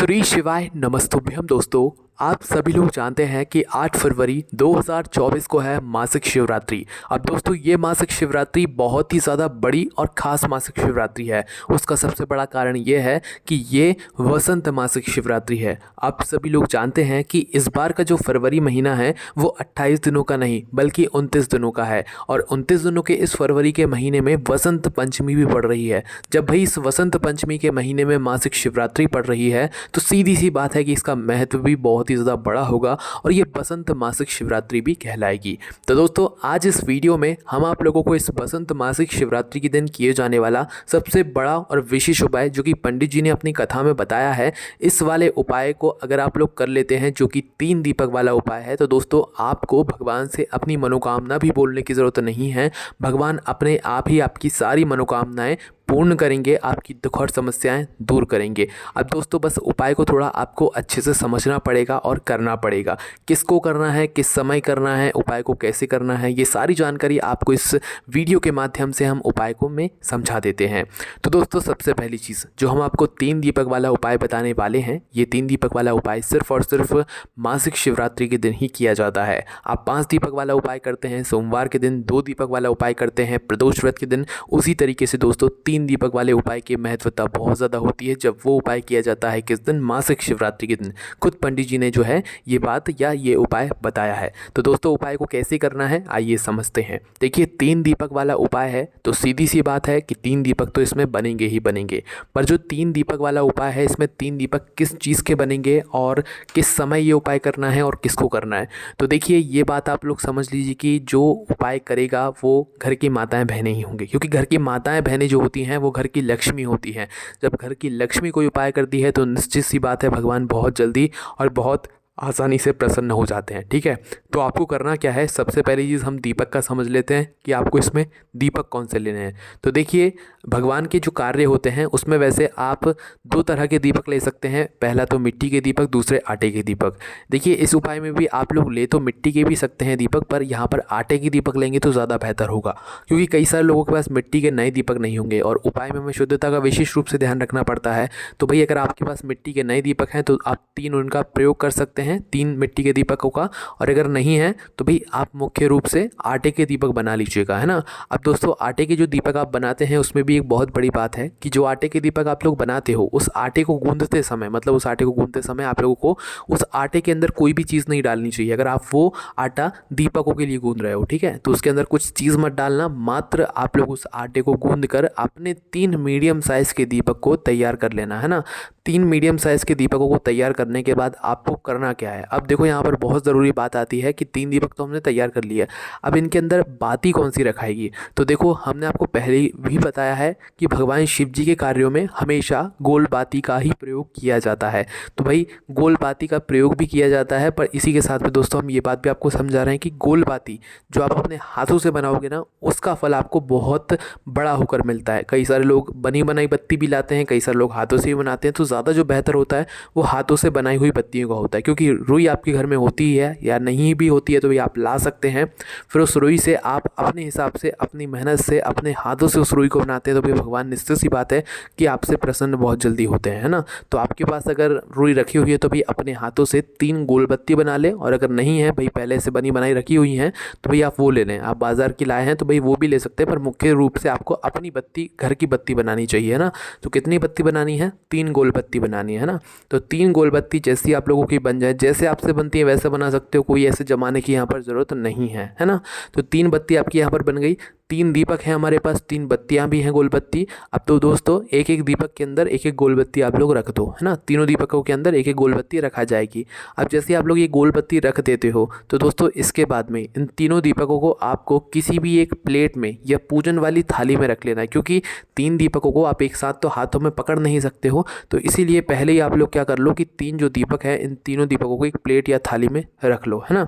श्री शिवाय नमस्तुभ्यम दोस्तों। आप सभी लोग जानते हैं कि 8 फरवरी 2024 को है मासिक शिवरात्रि। अब दोस्तों ये मासिक शिवरात्रि बहुत ही ज़्यादा बड़ी और ख़ास मासिक शिवरात्रि है। उसका सबसे बड़ा कारण ये है कि ये वसंत मासिक शिवरात्रि है। आप सभी लोग जानते हैं कि इस बार का जो फरवरी महीना है वो 28 दिनों का नहीं बल्कि 29 दिनों का है। और 29 दिनों के इस फरवरी के महीने में वसंत पंचमी भी पड़ रही है। जब भाई इस वसंत पंचमी के महीने में मासिक शिवरात्रि पड़ रही है तो सीधी सी बात है कि इसका महत्व भी बहुत ही ज़्यादा बड़ा होगा और ये बसंत मासिक शिवरात्रि भी कहलाएगी। तो दोस्तों आज इस वीडियो में हम आप लोगों को इस बसंत मासिक शिवरात्रि के दिन किए जाने वाला सबसे बड़ा और विशेष उपाय जो कि पंडित जी ने अपनी कथा में बताया है, इस वाले उपाय को अगर आप लोग कर लेते हैं जो कि 3 दीपक वाला उपाय है, तो दोस्तों आपको भगवान से अपनी मनोकामना भी बोलने की ज़रूरत नहीं है। भगवान अपने आप ही आपकी सारी मनोकामनाएं पूर्ण करेंगे, आपकी दुख और समस्याएं दूर करेंगे। अब दोस्तों बस उपाय को थोड़ा आपको अच्छे से समझना पड़ेगा और करना पड़ेगा। किसको करना है, किस समय करना है, उपाय को कैसे करना है, ये सारी जानकारी आपको इस वीडियो के माध्यम से हम उपाय को में समझा देते हैं। तो दोस्तों सबसे पहली चीज़ जो हम आपको 3 दीपक वाला उपाय बताने वाले हैं, ये 3 दीपक वाला उपाय सिर्फ और सिर्फ मासिक शिवरात्रि के दिन ही किया जाता है। आप 5 दीपक वाला उपाय करते हैं सोमवार के दिन, 2 दीपक वाला उपाय करते हैं प्रदोष व्रत के दिन। उसी तरीके से दोस्तों 3 दीपक वाले उपाय की महत्वता बहुत ज़्यादा होती है जब वो उपाय किया जाता है किस दिन, मासिक शिवरात्रि के दिन। खुद पंडित जी ने जो है ये बात या ये उपाय बताया है। तो दोस्तों उपाय को कैसे करना है आइए समझते हैं। देखिए 3 दीपक वाला उपाय है तो सीधी सी बात है कि 3 दीपक तो इसमें बनेंगे ही बनेंगे। पर जो 3 दीपक वाला उपाय है इसमें 3 दीपक किस चीज़ के बनेंगे और किस समय ये उपाय करना है और किसको करना है, तो देखिए ये बात आप लोग समझ लीजिए कि जो उपाय करेगा वो घर की माताएं बहनें ही होंगी, क्योंकि घर की माताएं बहनें जो होती हैं वो घर की लक्ष्मी होती हैं। जब घर की लक्ष्मी कोई उपाय करती है तो निश्चित सी बात है भगवान बहुत जल्दी और बहुत आसानी से प्रसन्न हो जाते हैं। ठीक है, तो आपको करना क्या है, सबसे पहली चीज़ हम दीपक का समझ लेते हैं कि आपको इसमें दीपक कौन से लेने हैं। तो देखिए भगवान के जो कार्य होते हैं उसमें वैसे आप 2 तरह के दीपक ले सकते हैं। पहला तो मिट्टी के दीपक, दूसरे आटे के दीपक। देखिए इस उपाय में भी आप लोग ले तो मिट्टी के भी सकते हैं दीपक, पर यहाँ पर आटे के दीपक लेंगे तो ज़्यादा बेहतर होगा, क्योंकि कई सारे लोगों के पास मिट्टी के नए दीपक नहीं होंगे और उपाय में हमें शुद्धता का विशेष रूप से ध्यान रखना पड़ता है। तो भाई अगर आपके पास मिट्टी के नए दीपक हैं तो आप 3 उनका प्रयोग कर सकते हैं, 3 मिट्टी के दीपकों का। और अगर नहीं है तो भाई आप मुख्य रूप से आटे के दीपक बना लीजिएगा, है ना। अब दोस्तों आटे के जो दीपक आप बनाते हैं उसमें भी एक बहुत बड़ी बात है कि जो आटे के दीपक आप लोग बनाते हो उस आटे को गूंदते समय, मतलब उस आटे को गूंदते समय आप लोगों को उस आटे के अंदर कोई भी चीज़ नहीं डालनी चाहिए। अगर आप वो आटा दीपकों के लिए गूंद रहे हो, ठीक है, तो उसके अंदर कुछ चीज़ मत डालना। मात्र आप लोग उस आटे को गूंद कर अपने 3 मीडियम साइज़ के दीपक को तैयार कर लेना, है ना। 3 मीडियम साइज़ के दीपकों को तैयार करने के बाद आपको करना क्या है। अब देखो यहाँ पर बहुत ज़रूरी बात आती है कि 3 दीपक तो हमने तैयार कर लिया, अब इनके अंदर बाती कौन सी रखाएगी। तो देखो हमने आपको पहले भी बताया है कि भगवान शिव जी के कार्यों में हमेशा गोल बाती का ही प्रयोग किया जाता है। तो भाई गोल बाती का प्रयोग भी किया जाता है, पर इसी के साथ में दोस्तों हम ये बात भी आपको समझा रहे हैं कि गोल बाती जो आप अपने हाथों से बनाओगे ना उसका फल आपको बहुत बड़ा होकर मिलता है। कई सारे लोग बनी बनाई बत्ती भी लाते हैं, कई सारे लोग हाथों से भी बनाते हैं। तो ज़्यादा जो बेहतर होता है वो हाथों से बनाई हुई बत्तियों का होता है, क्योंकि रुई आपके घर में होती है या नहीं भी होती है तो भी आप ला सकते हैं। फिर उस रुई से आप अपने हिसाब से अपनी मेहनत से अपने हाथों से उस रुई को बनाते हैं तो भी भगवान निश्चित सी बात है कि आपसे प्रसन्न बहुत जल्दी होते हैं, है ना। तो आपके पास अगर रुई रखी हुई है तो भी अपने हाथों से 3 गोल बत्ती बना लें, और अगर नहीं है भाई पहले से बनी बनाई रखी हुई हैं तो भाई आप वो ले लें। आप बाज़ार की लाए हैं तो भाई वो भी ले सकते हैं, पर मुख्य रूप से आपको अपनी बत्ती घर की बत्ती बनानी चाहिए, है ना। तो कितनी बत्ती बनानी है, 3 गोल बत्ती बनानी है ना। तो 3 गोल बत्ती जैसी आप लोगों की बन जाए, जैसे आपसे बनती है वैसे बना सकते हो, कोई ऐसे जमाने की यहाँ पर ज़रूरत नहीं है ना। तो 3 बत्ती आपकी यहाँ पर बन गई, 3 दीपक हैं हमारे पास, 3 बत्तियाँ भी हैं गोल बत्ती। अब तो दोस्तों एक एक दीपक के अंदर एक एक गोल बत्ती आप लोग रख दो, है ना। तीनों दीपकों के अंदर एक एक गोल बत्ती रखा जाएगी। अब जैसे आप लोग ये गोल बत्ती रख देते हो तो दोस्तों इसके बाद में इन तीनों दीपकों को आपको किसी भी एक प्लेट में या पूजन वाली थाली में रख लेना है, क्योंकि 3 दीपकों को आप एक साथ तो हाथों में पकड़ नहीं सकते हो। तो इसीलिए पहले ही आप लोग क्या कर लो कि 3 जो दीपक है इन तीनों दीपकों को एक प्लेट या थाली में रख लो, है ना।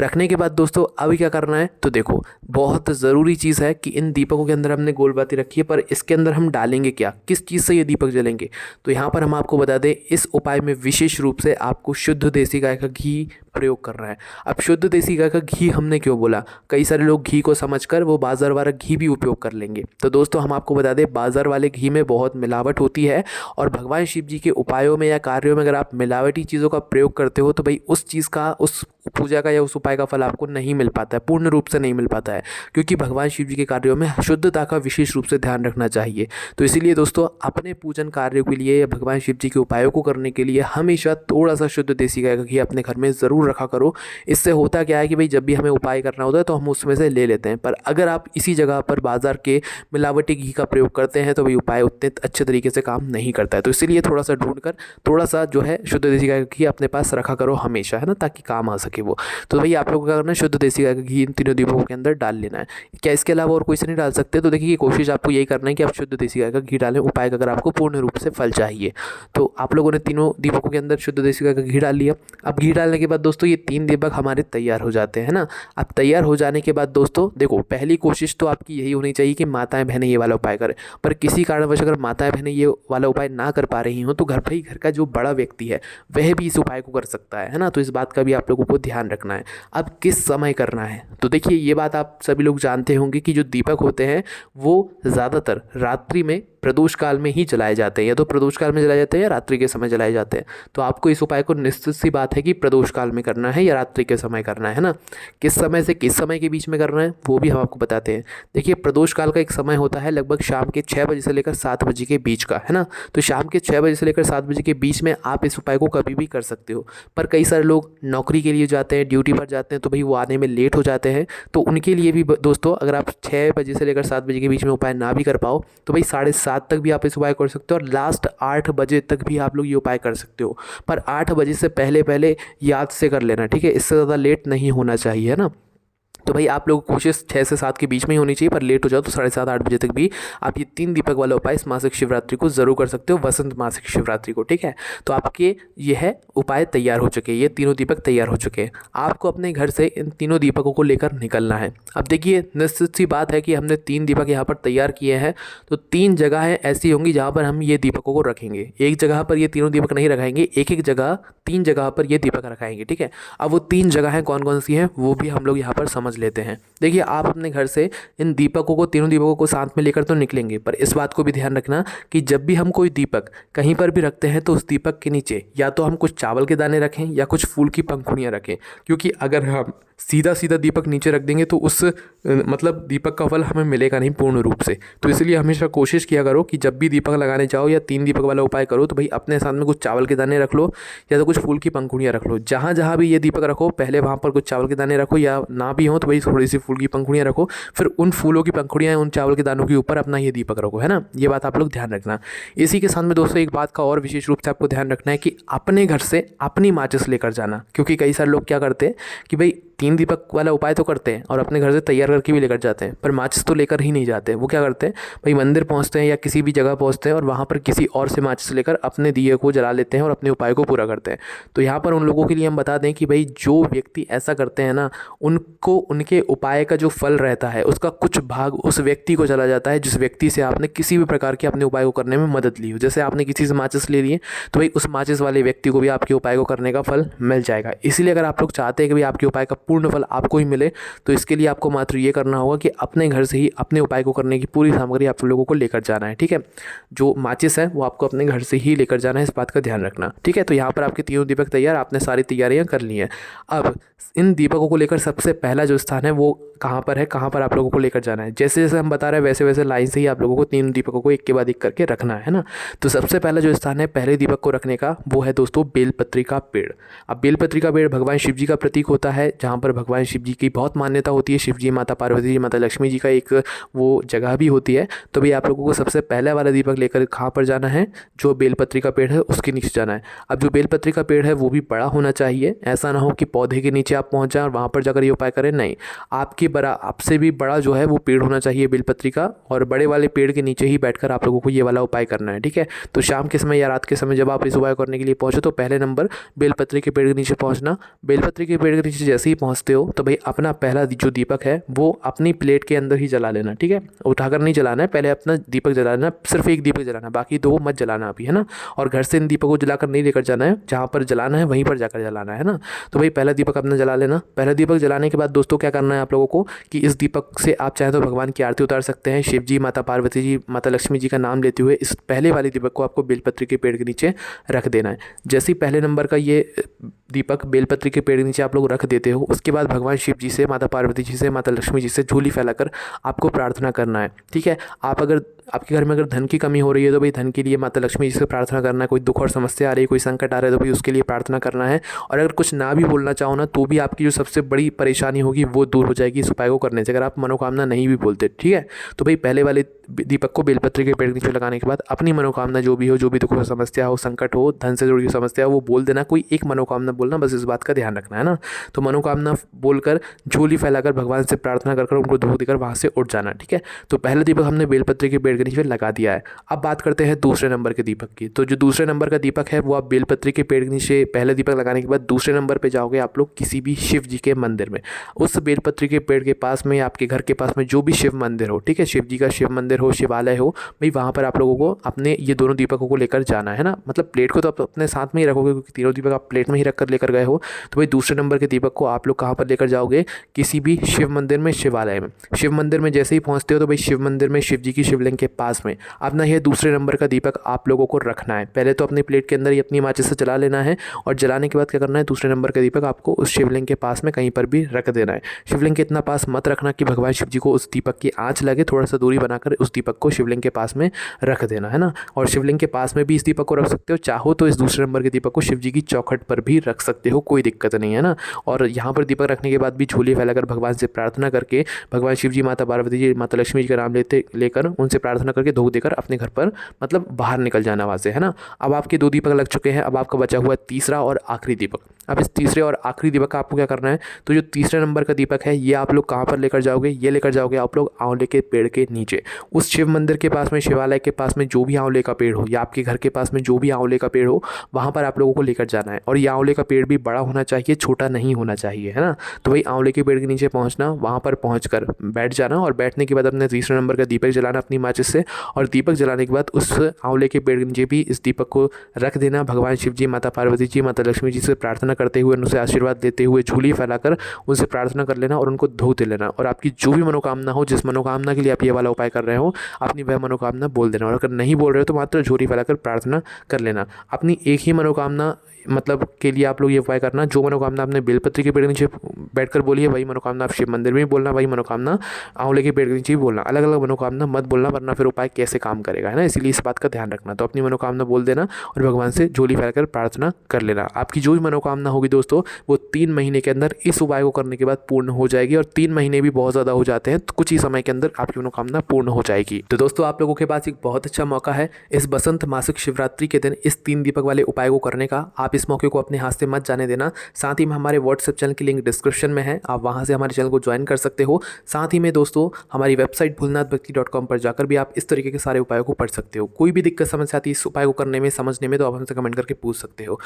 रखने के बाद दोस्तों अभी क्या करना है, तो देखो बहुत ज़रूरी चीज़ है कि इन दीपकों के अंदर हमने गोलबाती रखी है, पर इसके अंदर हम डालेंगे क्या, किस चीज़ से ये दीपक जलेंगे। तो यहाँ पर हम आपको बता दें, इस उपाय में विशेष रूप से आपको शुद्ध देसी गाय का घी प्रयोग करना है। अब शुद्ध देसी गाय का घी हमने क्यों बोला, कई सारे लोग घी को समझकर वो बाज़ार वाला घी भी उपयोग कर लेंगे। तो दोस्तों हम आपको बता दें, बाज़ार वाले घी में बहुत मिलावट होती है और भगवान शिव जी के उपायों में या कार्यों में अगर आप मिलावटी चीज़ों का प्रयोग करते हो तो भाई उस चीज़ का, उस पूजा का या उस उपाय का फल आपको नहीं मिल पाता है, पूर्ण रूप से नहीं मिल पाता है, क्योंकि भगवान शिव जी के कार्यों में शुद्धता का विशेष रूप से ध्यान रखना चाहिए। तो इसीलिए दोस्तों अपने पूजन कार्यों के लिए या भगवान शिव जी के उपायों को करने के लिए हमेशा थोड़ा सा शुद्ध देसी गाय का घी अपने घर में ज़रूर रखा करो। इससे होता क्या है कि भाई जब भी हमें उपाय करना होता है तो हम उसमें से ले लेते हैं, पर अगर आप इसी जगह पर बाजार के मिलावटी घी का प्रयोग करते हैं तो भाई उपाय उतने अच्छे तरीके से काम नहीं करता है। तो इसीलिए थोड़ा सा ढूंढ कर थोड़ा सा जो है शुद्ध देसी गाय का घी अपने पास रखा करो हमेशा, है ना, ताकि काम आ सके वो। तो भाई आप लोगों को क्या करना है, शुद्ध देसी गाय का घी इन तीनों दीपकों के अंदर डाल लेना है। क्या इसके अलावा और कोई से नहीं डाल सकते? तो देखिए कोशिश आपको यही करना है कि आप शुद्ध देसी गाय का घी डालें, उपाय का अगर आपको पूर्ण रूप से फल चाहिए। तो आप लोगों ने तीनों दीपकों के अंदर शुद्ध देसी गाय का घी डाल लिया। अब घी डालने के बाद दोस्तों ये 3 दीपक हमारे तैयार हो जाते हैं ना। अब तैयार हो जाने के बाद दोस्तों देखो, पहली कोशिश तो आपकी यही होनी चाहिए कि माताएं बहनें ये वाला उपाय करें, पर किसी कारणवश अगर माताएं बहनें ये वाला उपाय ना कर पा रही हो तो घर का जो बड़ा व्यक्ति है वह भी इस उपाय को कर सकता है ना। तो इस बात का भी आप लोगों को ध्यान रखना है। अब किस समय करना है, तो देखिए ये बात आप सभी लोग जानते होंगे कि जो दीपक होते हैं वो ज़्यादातर रात्रि में प्रदोष काल में ही जलाए जाते हैं, या तो प्रदोष काल में जलाए जाते हैं या रात्रि के समय जलाए जाते हैं। तो आपको इस उपाय को निश्चित सी बात है कि प्रदोष काल में करना है या रात्रि के समय करना है ना। किस समय से किस समय के बीच में करना है वो भी हम आपको बताते हैं। देखिए प्रदोष काल का एक समय होता है लगभग शाम के 6 बजे से लेकर 7 बजे के बीच का, है ना। तो शाम के 6 बजे से लेकर 7 बजे के बीच में आप इस उपाय को कभी भी कर सकते हो। पर कई सारे लोग नौकरी के लिए जाते हैं, ड्यूटी पर जाते हैं, तो भाई वो आने में लेट हो जाते हैं। तो उनके लिए भी दोस्तों अगर आप 6 बजे से लेकर 7 बजे के बीच में उपाय ना भी कर पाओ तो भाई 7:30 तक भी आप इस उपाय कर सकते हो, और लास्ट 8 बजे तक भी आप लोग ये उपाय कर सकते हो। पर 8 बजे से पहले पहले याद से कर लेना, ठीक है, इससे ज़्यादा लेट नहीं होना चाहिए, है ना। तो भाई आप लोगों को कोशिश 6 से 7 के बीच में ही होनी चाहिए, पर लेट हो जाओ तो 7:30 8 बजे तक भी आप ये 3 दीपक वाला उपाय इस मासिक शिवरात्रि को ज़रूर कर सकते हो, वसंत मासिक शिवरात्रि को, ठीक है। तो आपके ये है उपाय तैयार हो चुके हैं, ये तीनों दीपक तैयार हो चुके हैं। आपको अपने घर से इन तीनों दीपकों को लेकर निकलना है। अब देखिए निश्चित सी बात है कि हमने 3 दीपक यहाँ पर तैयार किए हैं, तो 3 जगहें ऐसी होंगी जहाँ पर हम ये दीपकों को रखेंगे। एक जगह पर ये तीनों दीपक नहीं रखाएंगे, एक जगह 3 जगह पर ये दीपक रखाएंगे, ठीक है। अब वो 3 जगहें कौन कौन सी हैं वो भी हम लोग यहाँ पर समझ लेते हैं। देखिए आप अपने घर से इन दीपकों को, तीनों दीपकों को साथ में लेकर तो निकलेंगे, पर इस बात को भी ध्यान रखना कि जब भी हम कोई दीपक कहीं पर भी रखते हैं तो उस दीपक के नीचे या तो हम कुछ चावल के दाने रखें या कुछ फूल की पंखुड़ियाँ रखें, क्योंकि अगर हम सीधा सीधा दीपक नीचे रख देंगे तो उस मतलब दीपक का फल हमें मिलेगा नहीं पूर्ण रूप से। तो इसलिए हमेशा कोशिश किया करो कि जब भी दीपक लगाने जाओ या 3 दीपक वाला उपाय करो तो भाई अपने साथ में कुछ चावल के दाने रख लो या तो कुछ फूल की पंखुड़ियाँ रख लो। जहाँ जहाँ भी ये दीपक रखो पहले वहाँ पर कुछ चावल के दाने रखो, या ना भी हो तो भाई थोड़ी सी फूल की पंखुड़ियाँ रखो, फिर उन फूलों की पंखुड़ियाँ उन चावल के दानों के ऊपर अपना ये दीपक रखो, है ना। ये बात आप लोग ध्यान रखना। इसी के साथ में दोस्तों एक बात का और विशेष रूप से आपको ध्यान रखना है कि अपने घर से अपनी माचिस लेकर जाना, क्योंकि कई सारे लोग क्या करते हैं कि भाई 3 दीपक वाला उपाय तो करते हैं और अपने घर से तैयार करके भी लेकर जाते हैं, पर माचिस तो लेकर ही नहीं जाते। वो क्या करते हैं भाई मंदिर पहुंचते हैं या किसी भी जगह पहुंचते हैं और वहां पर किसी और से माचिस लेकर अपने दिए को जला लेते हैं और अपने उपाय को पूरा करते हैं। तो यहाँ पर उन लोगों के लिए हम बता दें कि भाई जो व्यक्ति ऐसा करते हैं ना, उनको उनके उपाय का जो फल रहता है उसका कुछ भाग उस व्यक्ति को चला जाता है जिस व्यक्ति से आपने किसी भी प्रकार के अपने उपाय को करने में मदद ली हो। जैसे आपने किसी से माचिस ले लिए तो भाई उस माचिस वाले व्यक्ति को भी आपके उपाय को करने का फल मिल जाएगा। इसीलिए अगर आप लोग चाहते हैं कि भाई आपके उपाय का पूर्ण फल आपको ही मिले तो इसके लिए आपको मात्र ये करना होगा कि अपने घर से ही अपने उपाय को करने की पूरी सामग्री आप लोगों को लेकर जाना है, ठीक है। जो माचिस है वो आपको अपने घर से ही लेकर जाना है, इस बात का ध्यान रखना, ठीक है। तो यहाँ पर आपके 3 दीपक तैयार, आपने सारी तैयारियां कर ली हैं। अब इन दीपकों को लेकर सबसे पहला जो स्थान है वो कहाँ पर है, कहाँ पर आप लोगों को लेकर जाना है। जैसे जैसे हम बता रहे हैं वैसे वैसे लाइन से ही आप लोगों को 3 दीपकों को एक के बाद एक करके रखना है ना। तो सबसे पहला जो स्थान है पहले दीपक को रखने का वो है दोस्तों बेलपत्री का पेड़। अब बेलपत्री का पेड़ भगवान शिव जी का प्रतीक होता है, जहाँ जहाँ पर भगवान शिव जी की बहुत मान्यता होती है। शिव जी, माता पार्वती जी, माता लक्ष्मी जी का एक वो जगह भी होती है। तो भाई आप लोगों को सबसे पहले वाला दीपक लेकर कहाँ पर जाना है, जो बेलपत्री का पेड़ है उसके नीचे जाना है। अब जो बेलपत्री का पेड़ है वो भी बड़ा होना चाहिए, ऐसा ना हो कि पौधे के नीचे आप पहुँच जाएं और वहाँ पर जाकर ये उपाय करें। नहीं, आपसे भी बड़ा जो है वो पेड़ होना चाहिए बेलपत्री का, और बड़े वाले पेड़ के नीचे ही बैठकर आप लोगों को ये वाला उपाय करना है। ठीक है, तो शाम के समय या रात के समय जब आप इस उपाय करने के लिए पहुँचो तो पहले नंबर बेलपत्री के पेड़ के नीचे पहुँचना। बेलपत्री के पेड़ के नीचे जैसे ही पहुँचते हो तो भाई अपना पहला जो दीपक है वो अपनी प्लेट के अंदर ही जला लेना। ठीक है, उठाकर नहीं जलाना है, पहले अपना दीपक जला लेना, सिर्फ एक दीपक जलाना, बाकी दो मत जलाना अभी, है ना। और घर से इन दीपक को जलाकर नहीं लेकर जाना है, जहाँ पर जलाना है वहीं पर जाकर जलाना है ना। तो भाई पहला दीपक अपना जला लेना। पहला दीपक जलाने के बाद दोस्तों क्या करना है आप लोगों को कि इस दीपक से आप चाहे तो भगवान की आरती उतार सकते हैं। शिव जी, माता पार्वती जी, माता लक्ष्मी जी का नाम लेते हुए इस पहले वाले दीपक को आपको बेलपत्री के पेड़ के नीचे रख देना है। जैसे ही पहले नंबर का ये दीपक बेलपत्री के पेड़ के नीचे आप लोग रख देते हो, उसके बाद भगवान शिव जी से, माता पार्वती जी से, माता लक्ष्मी जी से झोली फैलाकर आपको प्रार्थना करना है। ठीक है, आपके घर में अगर धन की कमी हो रही है तो भाई धन के लिए माता लक्ष्मी जी से प्रार्थना करना है। कोई दुख और समस्या आ रही है, कोई संकट आ रहा है तो भाई उसके लिए प्रार्थना करना है। और अगर कुछ ना भी बोलना चाहो ना तो भी आपकी जो सबसे बड़ी परेशानी होगी वो दूर हो जाएगी इस उपाय को करने से, अगर आप मनोकामना नहीं भी बोलते। ठीक है, तो भाई पहले वाले दीपक को बेलपत्री के पेड़ के नीचे लगाने के बाद अपनी मनोकामना जो भी हो, जो भी दुख और समस्या हो, संकट हो, धन से जुड़ी हुई समस्या हो, वो बोल देना। कोई एक मनोकामना बोलना, बस इस बात का ध्यान रखना है ना। तो मनोकामना बोलकर झोली फैलाकर भगवान से प्रार्थना कर उनको धो देकर वहाँ से उठ जाना। ठीक है, तो पहला दीपक हमने बेलपत्री के पेड़ के नीचे लगा दिया है। अब बात करते हैं दूसरे नंबर के दीपक की। तो जो दूसरे नंबर का दीपक है वो आप बेलपत्री के पेड़ के नीचे पहले दीपक लगाने के बाद दूसरे नंबर पे जाओगे आप लोग किसी भी शिव जी के मंदिर में। उस बेलपत्री के पेड़ के पास में, आपके घर के पास में जो भी शिव मंदिर हो, ठीक है, शिव जी का शिव मंदिर हो, शिवालय हो, भाई वहाँ पर आप लोगों को अपने ये दोनों दीपकों को लेकर जाना है ना। मतलब प्लेट को तो आप अपने साथ में ही रखोगे क्योंकि तीनों दीपक आप प्लेट में ही रख कर लेकर गए हो। तो भाई दूसरे नंबर के दीपक को आप लोग कहाँ पर लेकर जाओगे, किसी भी शिव मंदिर में, शिवालय में। शिव मंदिर में जैसे ही पहुँचते हो तो भाई शिव मंदिर में शिव जी की शिवलिंग के पास में अपना यह दूसरे नंबर का दीपक आप लोगों को रखना है। पहले तो अपनी प्लेट के अंदर ही अपनी माचिस से जला लेना है, और जलाने के बाद क्या करना है, दूसरे नंबर का दीपक आपको उस शिवलिंग के पास में कहीं पर भी रख देना है। शिवलिंग के इतना पास मत रखना कि भगवान शिव जी को उस दीपक की आँच लगे, थोड़ा सा दूरी बनाकर उस दीपक को शिवलिंग के पास में रख देना है ना। और शिवलिंग के पास में भी इस दीपक को रख सकते हो, चाहो तो इस दूसरे नंबर के दीपक को शिव जी की चौखट पर भी रख सकते हो, कोई दिक्कत नहीं है ना। और यहाँ पर दीपक रखने के बाद भी झोली फैलाकर भगवान से प्रार्थना करके, भगवान शिव जी, माता पार्वती जी, माता लक्ष्मी जी का नाम लेकर उनसे प्रार्थना करके धो देकर अपने घर पर मतलब बाहर निकल जाना वहाँ से, है ना। अब आपके दो दीपक लग चुके हैं, अब आपका बचा हुआ तीसरा और आखिरी दीपक। अब इस तीसरे और आखिरी दीपक का आपको क्या करना है, तो जो तीसरे नंबर का दीपक है ये आप लोग कहाँ पर लेकर जाओगे, ये लेकर जाओगे आप लोग आंवले के पेड़ के नीचे। उस शिव मंदिर के पास में, शिवालय के पास में जो भी आंवले का पेड़ हो, या आपके घर के पास में जो भी आंवले का पेड़ हो, वहाँ पर आप लोगों को लेकर जाना है। और ये आंवले का पेड़ भी बड़ा होना चाहिए, छोटा नहीं होना चाहिए, है ना। तो भाई आंवले के पेड़ के नीचे पहुँचना, वहाँ पर पहुँच कर बैठ जाना, और बैठने के बाद अपने तीसरे नंबर का दीपक जलाना अपनी माचिस से। और दीपक जलाने के बाद उस आंवले के पेड़ के नीचे भी इस दीपक को रख देना। भगवान शिव जी, माता पार्वती जी, माता लक्ष्मी जी से प्रार्थना करते हुए, उनसे आशीर्वाद देते हुए झोली फैलाकर उनसे प्रार्थना कर लेना और उनको धो दे लेना। और आपकी जो भी मनोकामना हो, जिस मनोकामना के लिए आप ये वाला उपाय कर रहे हो, अपनी वह मनोकामना बोल देना। और अगर नहीं बोल रहे हो तो मात्र झोली फैलाकर प्रार्थना कर लेना। अपनी एक ही मनोकामना मतलब के लिए आप लोग ये उपाय करना, जो मनोकामना आपने बेलपत्री के पेड़ के नीचे बैठकर बोली है वही मनोकामना आप शिव मंदिर में भी बोलना, वही मनोकामना आंवले के पेड़ के नीचे भी बोलना। अलग अलग मनोकामना मत बोलना, वरना फिर उपाय कैसे काम करेगा, है ना। इसीलिए इस बात का ध्यान रखना। तो अपनी मनोकामना बोल देना और भगवान से झोली फैलाकर प्रार्थना कर लेना। आपकी जो भी मनोकामना होगी दोस्तों वो 3 महीने के अंदर इस उपाय को करने के बाद पूर्ण हो जाएगी। और 3 महीने भी बहुत ज़्यादा हो जाते हैं, तो कुछ ही समय के अंदर आपकी मनोकामना पूर्ण हो जाएगी। तो दोस्तों आप लोगों के पास एक बहुत अच्छा मौका है इस बसंत मासिक शिवरात्रि के दिन इस 3 दीपक वाले उपाय को करने का। आप इस मौके को अपने हाथ से मत जाने देना। साथ ही में हमारे व्हाट्सएप चैनल की लिंक डिस्क्रिप्शन में है, आप वहां से हमारे चैनल को ज्वाइन कर सकते हो। साथ ही में दोस्तों हमारी वेबसाइट भोलेनाथभक्ति.com पर जाकर भी आप इस तरीके के सारे उपायों को पढ़ सकते हो। कोई भी दिक्कत समस्या आती है इस उपाय को करने में, समझने में, तो आप हमसे कमेंट करके पूछ सकते हो।